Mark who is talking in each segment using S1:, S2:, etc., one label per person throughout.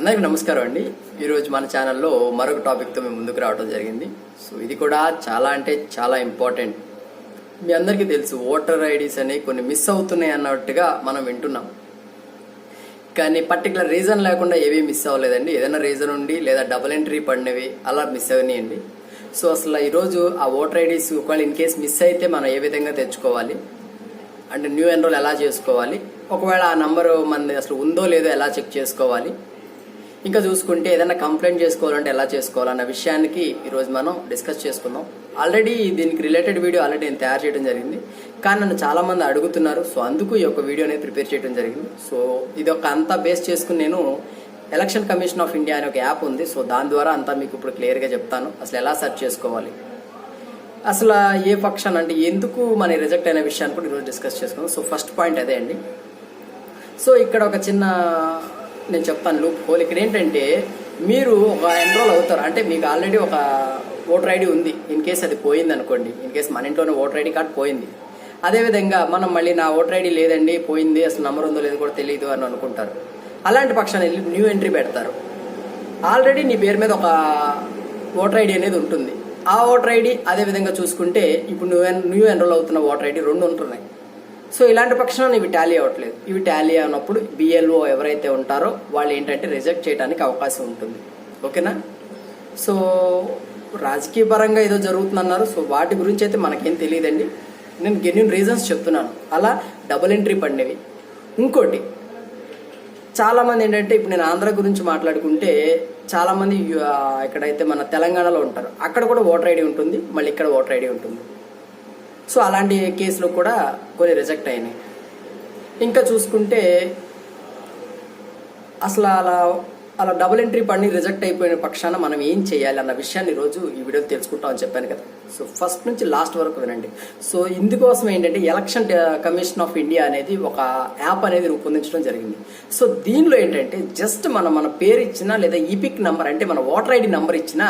S1: అందరికీ నమస్కారం అండి. ఈరోజు మన ఛానల్లో మరొక టాపిక్తో మేము ముందుకు రావడం జరిగింది. సో ఇది కూడా చాలా అంటే చాలా ఇంపార్టెంట్. మీ అందరికీ తెలుసు, ఓటర్ ఐడీస్ అనేవి కొన్ని మిస్ అవుతున్నాయి అన్నట్టుగా మనం వింటున్నాం. కానీ పర్టికులర్ రీజన్ లేకుండా ఏవీ మిస్ అవ్వలేదండి. ఏదైనా రీజన్ ఉండి లేదా డబుల్ ఎంట్రీ పడినవి అలా మిస్ అవనియండి. సో అసలు ఈరోజు ఆ ఓటర్ ఐడీస్ ఒకవేళ ఇన్ కేస్ మిస్ అయితే మనం ఏ విధంగా తెచ్చుకోవాలి, అంటే న్యూ ఎన్రోల్ ఎలా చేసుకోవాలి, ఒకవేళ ఆ నంబరు మనది అసలు ఉందో లేదో ఎలా చెక్ చేసుకోవాలి, ఇంకా చూసుకుంటే ఏదైనా కంప్లైంట్ చేసుకోవాలంటే ఎలా చేసుకోవాలన్న విషయానికి ఈరోజు మనం డిస్కస్ చేసుకుందాం. ఆల్రెడీ దీనికి రిలేటెడ్ వీడియో ఆల్రెడీ నేను తయారు చేయడం జరిగింది, కానీ నన్ను చాలామంది అడుగుతున్నారు. సో అందుకు ఈ యొక్క వీడియో అనేది ప్రిపేర్ చేయడం జరిగింది. సో ఇది ఒక అంతా బేస్ చేసుకుని నేను ఎలక్షన్ కమిషన్ ఆఫ్ ఇండియా అనే ఒక యాప్ ఉంది. సో దాని ద్వారా అంతా మీకు ఇప్పుడు క్లియర్గా చెప్తాను అసలు ఎలా సెర్చ్ చేసుకోవాలి, అసలు ఏ పక్షాన్ని అంటే ఎందుకు మన రిజెక్ట్ అయిన విషయాన్ని కూడా ఈరోజు డిస్కస్ చేసుకుందాం. సో ఫస్ట్ పాయింట్ అదే అండి. సో ఇక్కడ ఒక చిన్న నేను చెప్తాను లూప్ హోల్. ఇక్కడ ఏంటంటే మీరు ఒక ఎన్రోల్ అవుతారు, అంటే మీకు ఆల్రెడీ ఒక ఓటర్ ఐడి ఉంది. ఇన్ కేస్ అది పోయింది అనుకోండి, ఇన్ కేస్ మన ఇంట్లోనే ఓటర్ ఐడి కార్డ్ పోయింది, అదేవిధంగా మనం మళ్ళీ నా ఓటర్ ఐడి లేదండి పోయింది, అసలు నెంబర్ ఉందో లేదో కూడా తెలియదు అని అనుకుంటారు. అలాంటి పక్షాన్ని వెళ్ళి న్యూ ఎంట్రీ పెడతారు. ఆల్రెడీ నీ పేరు మీద ఒక ఓటర్ ఐడి అనేది ఉంటుంది. ఆ ఓటర్ ఐడి అదేవిధంగా చూసుకుంటే ఇప్పుడు న్యూ ఎన్రోల్ అవుతున్న ఓటర్ ఐడి రెండు ఉంటున్నాయి. సో ఇలాంటి పక్షాన ఇవి టాలీ అవ్వట్లేదు. ఇవి టాలీ అయినప్పుడు బిఎల్ఓ ఎవరైతే ఉంటారో వాళ్ళు ఏంటంటే రిజెక్ట్ చేయడానికి అవకాశం ఉంటుంది. ఓకేనా? సో రాజకీయ పరంగా ఏదో జరుగుతుందన్నారు. సో వాటి గురించి అయితే మనకేం తెలియదండి. నేను గెన్యూన్ రీజన్స్ చెప్తున్నాను. అలా డబుల్ ఎంట్రీ పడినవి. ఇంకోటి, చాలామంది ఏంటంటే ఇప్పుడు నేను ఆంధ్ర గురించి మాట్లాడుకుంటే చాలామంది ఇక్కడైతే మన తెలంగాణలో ఉంటారు, అక్కడ కూడా ఓటర్ ఐడి ఉంటుంది, మళ్ళీ ఇక్కడ ఓటర్ ఐడి ఉంటుంది. సో అలాంటి కేసులు కూడా కొన్ని రిజెక్ట్ అయినాయి. ఇంకా చూసుకుంటే అసలు అలా డబుల్ ఎంట్రీ పడిని రిజెక్ట్ అయిపోయిన పక్షాన మనం ఏం చేయాలి అన్న విషయాన్ని ఈరోజు ఈ వీడియోలో తెలుసుకుంటామని చెప్పాను కదా. సో ఫస్ట్ నుంచి లాస్ట్ వరకు వినండి. సో ఇందుకోసం ఏంటంటే ఎలక్షన్ కమిషన్ ఆఫ్ ఇండియా అనేది ఒక యాప్ అనేది రూపొందించడం జరిగింది. సో దీనిలో ఏంటంటే జస్ట్ మన పేరు ఇచ్చినా లేదా ఈపిక్ నంబర్ అంటే మన ఓటర్ ఐడి నంబర్ ఇచ్చినా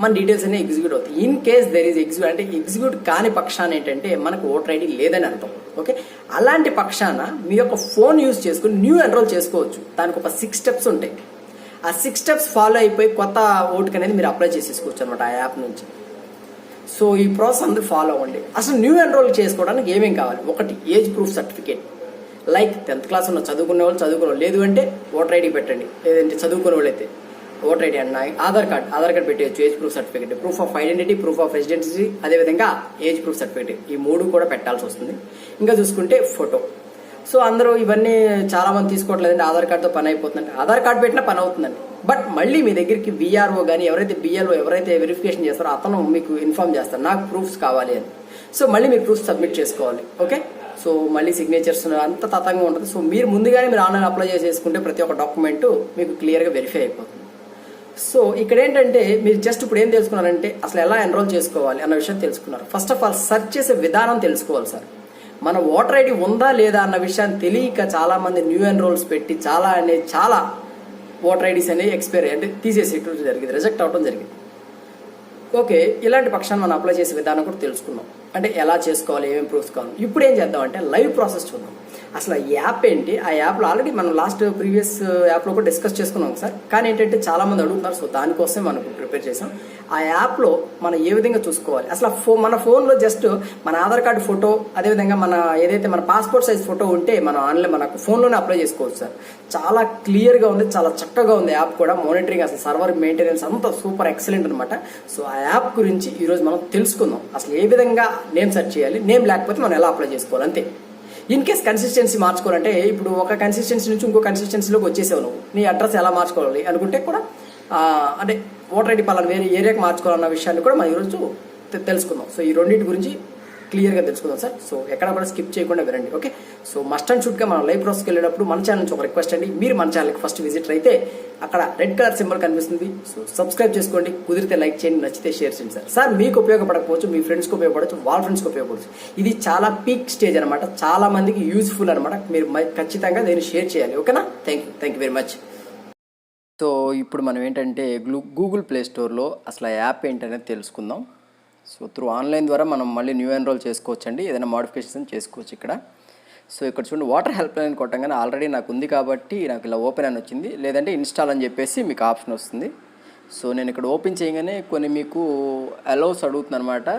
S1: మన డీటెయిల్స్ అనేవి ఎగ్జిక్యూట్ అవుతాయి. In case there is execute అంటే ఎగ్జిక్యూట్ కాని పక్షాన ఏంటంటే మనకు ఓటర్ ఐడి లేదని అర్థం. ఓకే, అలాంటి పక్షాన మీ యొక్క ఫోన్ యూజ్ చేసుకుని న్యూ ఎన్రోల్ చేసుకోవచ్చు. దానికి ఒక 6 స్టెప్స్ ఉంటాయి. ఆ 6 స్టెప్స్ ఫాలో అయిపోయి కొత్త ఓటుకి అనేది మీరు అప్లై చేసేసుకోవచ్చు అనమాట ఆ యాప్ నుంచి. సో ఈ ప్రాసెస్ అందరూ ఫాలో అవ్వండి. అసలు న్యూ ఎన్రోల్ చేసుకోవడానికి ఏమేమి కావాలి? ఒకటి, age proof certificate. Like 10th class ఉన్న చదువుకునే వాళ్ళు లేదు అంటే ఓటర్ ఐడి పెట్టండి. లేదంటే చదువుకునే వాళ్ళు అయితే ఓటర్ ఐడి అన్న ఆధార్ కార్డ్ పెట్టేయచ్చు. Age proof certificate, proof of identity, proof of residency, అదేవిధంగా ఏజ్ ప్రూఫ్ సర్టిఫికేట్, ఈ 3 కూడా పెట్టాల్సి వస్తుంది. ఇంకా చూసుకుంటే ఫోటో. సో అందరూ ఇవన్నీ చాలా మంది తీసుకోవట్లేదండి, ఆధార్ కార్డుతో పని అయిపోతుందండి. ఆధార్ కార్డు పెట్టినా పని అవుతుందండి. బట్ మళ్ళీ మీ దగ్గరికి విఆర్ఓ కానీ ఎవరైతే బిఎల్ఓ ఎవరైతే వెరిఫికేషన్ చేస్తారో అతను మీకు ఇన్ఫార్మ్ చేస్తారు నాకు ప్రూఫ్స్ కావాలి అని. సో మళ్ళీ మీరు ప్రూఫ్ సబ్మిట్ చేసుకోవాలి. ఓకే, సో మళ్ళీ సిగ్నేచర్స్ అంత తతంగా ఉంటుంది. సో మీరు ముందుగానే మీరు ఆన్లైన్ అప్లై చేసేసుకుంటే ప్రతి ఒక్క డాక్యుమెంట్ మీకు క్లియర్గా వెరిఫై అయిపోతుంది. సో ఇక్కడ ఏంటంటే మీరు జస్ట్ ఇప్పుడు ఏం తెలుసుకున్నారంటే అసలు ఎలా ఎన్రోల్ చేసుకోవాలి అన్న విషయం తెలుసుకున్నారు. ఫస్ట్ ఆఫ్ ఆల్ సెర్చ్ చేసే విధానం తెలుసుకోవాలి. సార్ మన ఓటర్ ఐడి ఉందా లేదా అన్న విషయాన్ని తెలియక చాలా మంది న్యూ ఎన్రోల్స్ పెట్టి చాలా ఓటర్ ఐడీస్ అనేవి ఎక్స్పైర్ అంటే తీసేసేయడం జరిగింది, రిజెక్ట్ అవడం జరిగింది. ఓకే, ఇలాంటి పక్షాన్ని మనం అప్లై చేసే విధానం కూడా తెలుసుకున్నాం. అంటే ఎలా చేసుకోవాలి, ఏమేమి ప్రూఫ్స్ కావాలి. ఇప్పుడు ఏం చేద్దాం అంటే లైవ్ ప్రాసెస్ చూద్దాం. అసలు ఆ యాప్ ఏంటి, ఆ యాప్లో ఆల్రెడీ మనం ప్రీవియస్ యాప్లో కూడా డిస్కస్ చేసుకున్నాం సార్. కానీ ఏంటంటే చాలా మంది అడుగుతున్నారు. సో దానికోసం మనం ప్రిపేర్ చేసాం. ఆ యాప్లో మనం ఏ విధంగా చూసుకోవాలి, అసలు మన ఫోన్లో జస్ట్ మన ఆధార్ కార్డు ఫోటో, అదేవిధంగా మన ఏదైతే మన పాస్పోర్ట్ సైజ్ ఫోటో ఉంటే మనం ఆన్లైన్ మన ఫోన్లోనే అప్లై చేసుకోవచ్చు సార్. చాలా క్లియర్గా ఉంది, చాలా చక్కగా ఉంది యాప్ కూడా. మానిటరింగ్, అసలు సర్వర్ మెయింటెనెన్స్ అంతా సూపర్ ఎక్సలెంట్ అనమాట. సో ఆ యాప్ గురించి ఈరోజు మనం తెలుసుకుందాం. అసలు ఏ విధంగా నేమ్ సెర్చ్ చేయాలి, నేమ్ లేకపోతే మనం ఎలా అప్లై చేసుకోవాలి అంతే. ఇన్ కేస్ కన్సిస్టెన్సీ మార్చుకోవాలంటే ఇప్పుడు ఒక కన్సిస్టెన్సీ నుంచి ఇంకో కన్సిస్టెన్సీలోకి వచ్చేసావు నువ్వు, నీ అడ్రస్ ఎలా మార్చుకోవాలి అనుకుంటే కూడా అంటే ఓటర్ ఐడి పలానా వేరే ఏరియాకి మార్చుకోవాలన్న విషయాన్ని కూడా మనం ఈరోజు తెలుసుకుందాం. సో ఈ రెండింటి గురించి క్లియర్గా తెలుసుకుందాం సార్. సో ఎక్కడ కూడా స్కిప్ చేయకుండా వినండి. ఓకే, సో మస్ట్ అండ్ షుడ్గా మనం లైవ్ ప్రాసెస్కి వెళ్ళేటప్పుడు మన ఛానల్ నుంచి ఒక రిక్వెస్ట్ అండి, మీరు మన ఛానల్కి ఫస్ట్ విజిటర్ అయితే అక్కడ రెడ్ కలర్ సింబల్ కనిపిస్తుంది. సో సబ్స్క్రైబ్ చేసుకోండి, కుదిరితే లైక్ చేయండి, నచ్చితే షేర్ చేయండి సార్. మీకు ఉపయోగపడకపోవచ్చు, మీ ఫ్రెండ్స్కి ఉపయోగపడవచ్చు, వాళ్ళ ఫ్రెండ్స్కి ఉపయోగపడవచ్చు. ఇది చాలా పీక్ స్టేజ్ అనమాట, చాలా మందికి యూజ్ఫుల్ అనమాట. మీరు ఖచ్చితంగా దీన్ని షేర్ చేయాలి. ఓకేనా? Thank you very much. So ఇప్పుడు మనం ఏంటంటే గూగుల్ ప్లే స్టోర్లో అసలు ఆ యాప్ ఏంటనేది తెలుసుకుందాం. సో త్రూ ఆన్లైన్ ద్వారా మనం మళ్ళీ న్యూ ఎన్రోల్ చేసుకోవచ్చు అండి, ఏదైనా మోడిఫికేషన్ చేసుకోవచ్చు ఇక్కడ. సో ఇక్కడ చూడండి వాటర్ హెల్ప్ లైన్ కొట్టంగానే ఆల్రెడీ నాకు ఉంది కాబట్టి నాకు ఇలా ఓపెన్ అని వచ్చింది, లేదంటే ఇన్స్టాల్ అని చెప్పేసి మీకు ఆప్షన్ వస్తుంది. సో నేను ఇక్కడ ఓపెన్ చేయగానే కొన్ని మీకు అలౌస్ అడుగుతుంది అనమాట.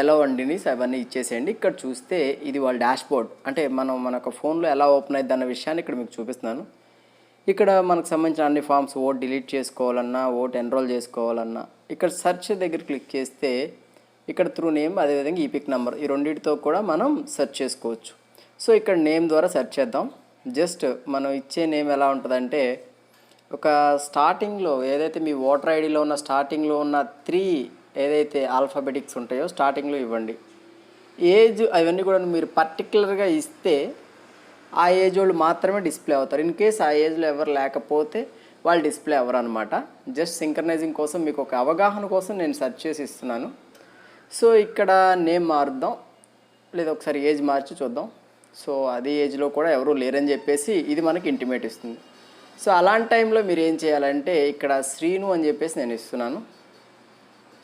S1: అలౌ అండిని అవన్నీ ఇచ్చేసేయండి. ఇక్కడ చూస్తే ఇది వాళ్ళ డాష్ బోర్డ్, అంటే మన ఫోన్లో ఎలా ఓపెన్ అవుతుంది అన్న విషయాన్ని ఇక్కడ మీకు చూపిస్తున్నాను. ఇక్కడ మనకు సంబంధించిన అన్ని ఫామ్స్, ఓట్ డిలీట్ చేసుకోవాలన్నా, ఓట్ ఎన్రోల్ చేసుకోవాలన్నా ఇక్కడ సెర్చ్ దగ్గర క్లిక్ చేస్తే ఇక్కడ త్రూ నేమ్, అదేవిధంగా ఈపిక్ నెంబర్, ఈ రెండింటితో కూడా మనం సెర్చ్ చేసుకోవచ్చు. సో ఇక్కడ నేమ్ ద్వారా సెర్చ్ చేద్దాం. జస్ట్ మనం ఇచ్చే నేమ్ ఎలా ఉంటుందంటే, ఒక స్టార్టింగ్లో ఏదైతే మీ ఓటర్ ఐడిలో ఉన్న స్టార్టింగ్లో ఉన్న 3 ఏదైతే ఆల్ఫాబెటిక్స్ ఉంటాయో స్టార్టింగ్లో ఇవ్వండి. ఏజ్ అవన్నీ కూడా మీరు పర్టికులర్గా ఇస్తే ఆ ఏజ్ వాళ్ళు మాత్రమే డిస్ప్లే అవుతారు. ఇన్ కేస్ ఆ ఏజ్లో ఎవరు లేకపోతే వాళ్ళు డిస్ప్లే అవ్వరు అనమాట. జస్ట్ సింక్రనైజింగ్ కోసం, మీకు ఒక అవగాహన కోసం నేను సెర్చ్ చేసి ఇస్తున్నాను. సో ఇక్కడ నేమ్ మారుద్దాం, లేదా ఒకసారి ఏజ్ మార్చి చూద్దాం. సో అదే ఏజ్లో కూడా ఎవరు లేరని చెప్పేసి ఇది మనకి ఇంటిమేట్ ఇస్తుంది. సో అలాంటి టైంలో మీరు ఏం చేయాలంటే ఇక్కడ శ్రీను అని చెప్పేసి నేను ఇస్తున్నాను.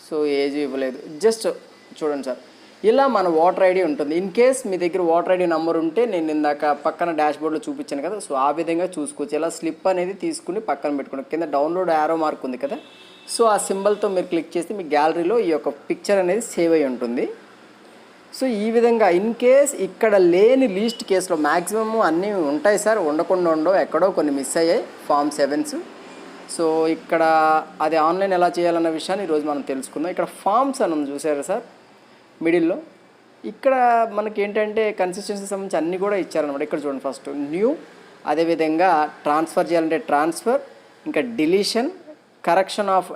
S1: సో ఏజ్ ఇవ్వలేదు, జస్ట్ చూడండి సార్, ఇలా మన ఓటర్ ఐడి ఉంటుంది. ఇన్ కేస్ మీ దగ్గర ఓటర్ ఐడి నెంబర్ ఉంటే నేను ఇందాక పక్కన డాష్ బోర్డ్లో చూపించాను కదా, సో ఆ విధంగా చూసుకోవచ్చు. ఇలా స్లిప్ అనేది తీసుకుని పక్కన పెట్టుకోండి. కింద డౌన్లోడ్ యారో మార్క్ ఉంది కదా, సో ఆ సింబల్తో మీరు క్లిక్ చేస్తే మీ గ్యాలరీలో ఈ యొక్క పిక్చర్ అనేది సేవ్ అయి ఉంటుంది. సో ఈ విధంగా ఇన్ కేస్ ఇక్కడ లేని లీస్ట్ కేసులో మ్యాక్సిమమ్ అన్నీ ఉంటాయి సార్, ఉండకుండా ఉండవు, ఎక్కడో కొన్ని మిస్ అయ్యాయి ఫామ్ 7s. సో ఇక్కడ అది ఆన్లైన్ ఎలా చేయాలన్న విషయాన్ని ఈరోజు మనం తెలుసుకుందాం. ఇక్కడ ఫామ్స్ అని చూసారా సార్ మిడిల్లో, ఇక్కడ మనకి ఏంటంటే కన్సిస్టెన్సీ సంబంధించి అన్నీ కూడా ఇచ్చారనమాట. ఇక్కడ చూడండి, ఫస్ట్ న్యూ, అదేవిధంగా ట్రాన్స్ఫర్ చేయాలంటే ట్రాన్స్ఫర్, ఇంకా డిలీషన్, కరెక్షన్ ఆఫ్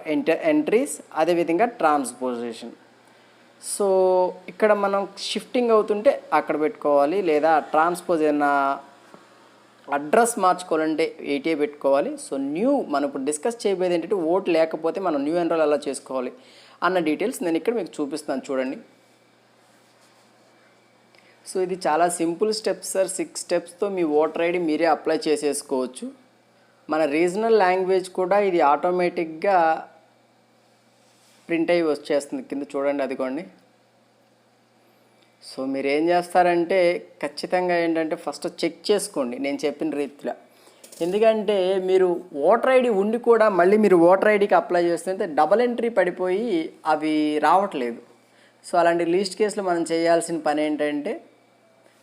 S1: ఎంట్రీస్, అదేవిధంగా ట్రాన్స్పోజిషన్. సో ఇక్కడ మనం షిఫ్టింగ్ అవుతుంటే అక్కడ పెట్టుకోవాలి, లేదా ట్రాన్స్పోజ్ ఏదైనా అడ్రస్ మార్చుకోవాలంటే 80 పెట్టుకోవాలి. సో న్యూ మనం ఇప్పుడు డిస్కస్ చేయబోయేది ఏంటంటే ఓట్ లేకపోతే మనం న్యూ ఎన్రోల్ ఎలా చేసుకోవాలి అన్న డీటెయిల్స్ నేను ఇక్కడ మీకు చూపిస్తాను చూడండి. సో ఇది చాలా సింపుల్ స్టెప్స్ సార్, 6 స్టెప్స్తో మీ ఓటర్ ఐడి మీరే అప్లై చేసేసుకోవచ్చు. మన రీజనల్ లాంగ్వేజ్ కూడా ఇది ఆటోమేటిక్గా ప్రింట్ అయ్యి వచ్చేస్తుంది కింద చూడండి, అదిగోండి. సో మీరు ఏం చేస్తారంటే ఖచ్చితంగా ఏంటంటే ఫస్ట్ చెక్ చేసుకోండి నేను చెప్పిన రీతిలో. ఎందుకంటే మీరు ఓటర్ ఐడి ఉండి కూడా మళ్ళీ మీరు ఓటర్ ఐడికి అప్లై చేస్తుంటే డబల్ ఎంట్రీ పడిపోయి అవి రావట్లేదు. సో అలాంటి లీస్ట్ కేసులో మనం చేయాల్సిన పని ఏంటంటే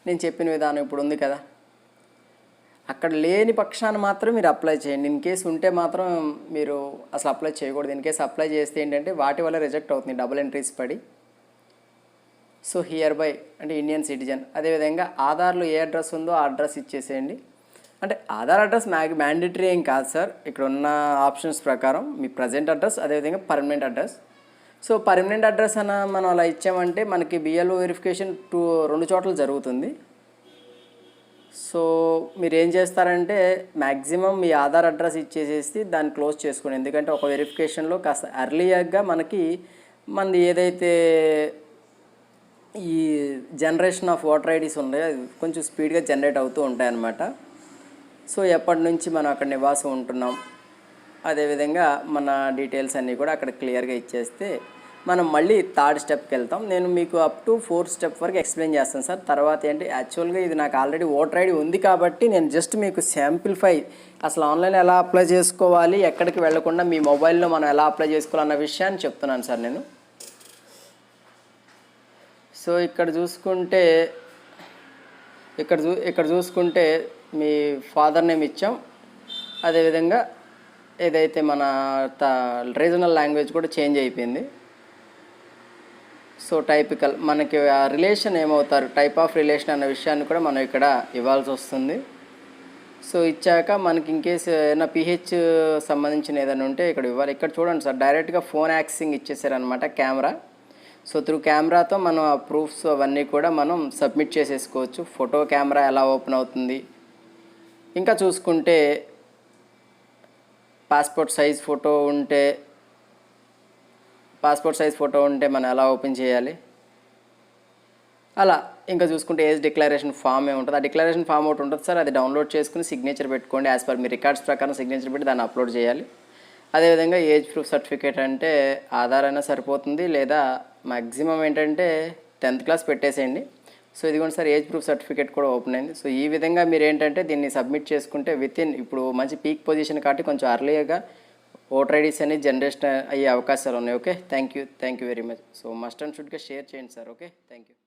S1: నేను చెప్పిన విధానం ఇప్పుడు ఉంది కదా, అక్కడ లేని పక్షాన మాత్రం మీరు అప్లై చేయండి. ఇన్ కేసు ఉంటే మాత్రం మీరు అసలు అప్లై చేయకూడదు. ఇన్ కేసు అప్లై చేస్తే ఏంటంటే వాటి వల్ల రిజెక్ట్ అవుతుంది డబుల్ ఎంట్రీస్ పడి. సో హియర్ బై అంటే ఇండియన్ సిటిజన్, అదేవిధంగా ఆధార్లో ఏ అడ్రస్ ఉందో ఆ అడ్రస్ ఇచ్చేసేయండి. అంటే ఆధార్ అడ్రస్ మ్యాండేటరీ ఏం కాదు సార్, ఇక్కడ ఉన్న ఆప్షన్స్ ప్రకారం మీ ప్రజెంట్ అడ్రస్, అదేవిధంగా permanent address. So permanent address అన్న మనం అలా ఇచ్చామంటే మనకి బిఎల్ఓ వెరిఫికేషన్ 2 చోట్ల జరుగుతుంది. సో మీరు ఏం చేస్తారంటే మ్యాక్సిమం మీ ఆధార్ అడ్రస్ ఇచ్చేసేసి దాన్ని క్లోజ్ చేసుకోండి. ఎందుకంటే ఒక వెరిఫికేషన్లో కాస్త ఎర్లీగా మనది ఏదైతే ఈ జనరేషన్ ఆఫ్ ఓటర్ ఐడీస్ ఉన్నాయో అది కొంచెం స్పీడ్గా జనరేట్ అవుతూ ఉంటాయి అన్నమాట. సో ఎప్పటి నుంచి మనం అక్కడ నివాసం ఉంటున్నాం, అదేవిధంగా మన డీటెయిల్స్ అన్నీ కూడా అక్కడ క్లియర్గా ఇచ్చేస్తే మనం మళ్ళీ 3rd స్టెప్కి వెళ్తాం. నేను మీకు అప్ టు 4th స్టెప్ వరకు ఎక్స్ప్లెయిన్ చేస్తాను సార్. తర్వాత ఏంటి, యాక్చువల్గా ఇది నాకు ఆల్రెడీ ఓటర్ ఐడి ఉంది కాబట్టి నేను జస్ట్ మీకు శాంపిల్ఫై అసలు ఆన్లైన్ ఎలా అప్లై చేసుకోవాలి, ఎక్కడికి వెళ్లకుండా మీ మొబైల్లో మనం ఎలా అప్లై చేసుకోవాలన్న విషయాన్ని చెప్తున్నాను సార్ నేను. సో ఇక్కడ చూసుకుంటే మీ ఫాదర్ నేమ్ ఇచ్చాం, అదేవిధంగా ఏదైతే మన రీజనల్ లాంగ్వేజ్ కూడా చేంజ్ అయిపోయింది. సో టైపికల్ మనకి రిలేషన్ ఏమవుతారు, టైప్ ఆఫ్ రిలేషన్ అన్న విషయాన్ని కూడా మనం ఇక్కడ ఇవ్వాల్సి వస్తుంది. సో ఇచ్చాక మనకి ఇన్కేస్ ఏదైనా పిహెచ్ సంబంధించిన ఏదైనా ఉంటే ఇక్కడ ఇవ్వాలి. ఇక్కడ చూడండి సార్, డైరెక్ట్గా ఫోన్ యాక్సెసింగ్ ఇచ్చేసారనమాట కెమెరా. సో త్రూ కెమెరాతో మనం ఆ ప్రూఫ్స్ అవన్నీ కూడా మనం సబ్మిట్ చేసేసుకోవచ్చు. ఫోటో కెమెరా ఎలా ఓపెన్ అవుతుంది, ఇంకా చూసుకుంటే పాస్పోర్ట్ సైజ్ ఫోటో ఉంటే మనం ఎలా ఓపెన్ చేయాలి, అలా ఇంకా చూసుకుంటే ఏజ్ డిక్లరేషన్ ఫామ్ ఏముంటుంది, ఆ డిక్లరేషన్ ఫామ్ ఒకటి ఉంటుంది సార్, అది డౌన్లోడ్ చేసుకుని సిగ్నేచర్ పెట్టుకోండి. యాజ్ పర్ మీ రికార్డ్స్ ప్రకారం సిగ్నేచర్ పెట్టి దాన్ని అప్లోడ్ చేయాలి. అదేవిధంగా ఏజ్ ప్రూఫ్ సర్టిఫికేట్ అంటే ఆధార్ అయినా సరిపోతుంది, లేదా మ్యాక్సిమం ఏంటంటే 10th క్లాస్ పెట్టేసేయండి. సో ఇదిగోండి సార్ ఏజ్ ప్రూఫ్ సర్టిఫికేట్ కూడా ఓపెన్ అయింది. సో ఈ విధంగా మీరు ఏంటంటే దీన్ని సబ్మిట్ చేసుకుంటే ఇప్పుడు మంచి పీక్ పొజిషన్ కాబట్టి కొంచెం అర్లీగా ఓటర్ ఐడీస్ అనేది జనరేషన్ అయ్యే అవకాశాలు ఉన్నాయి. Okay, thank you very much. So must and షుడ్గా షేర్ చేయండి సార్. Okay, thank you.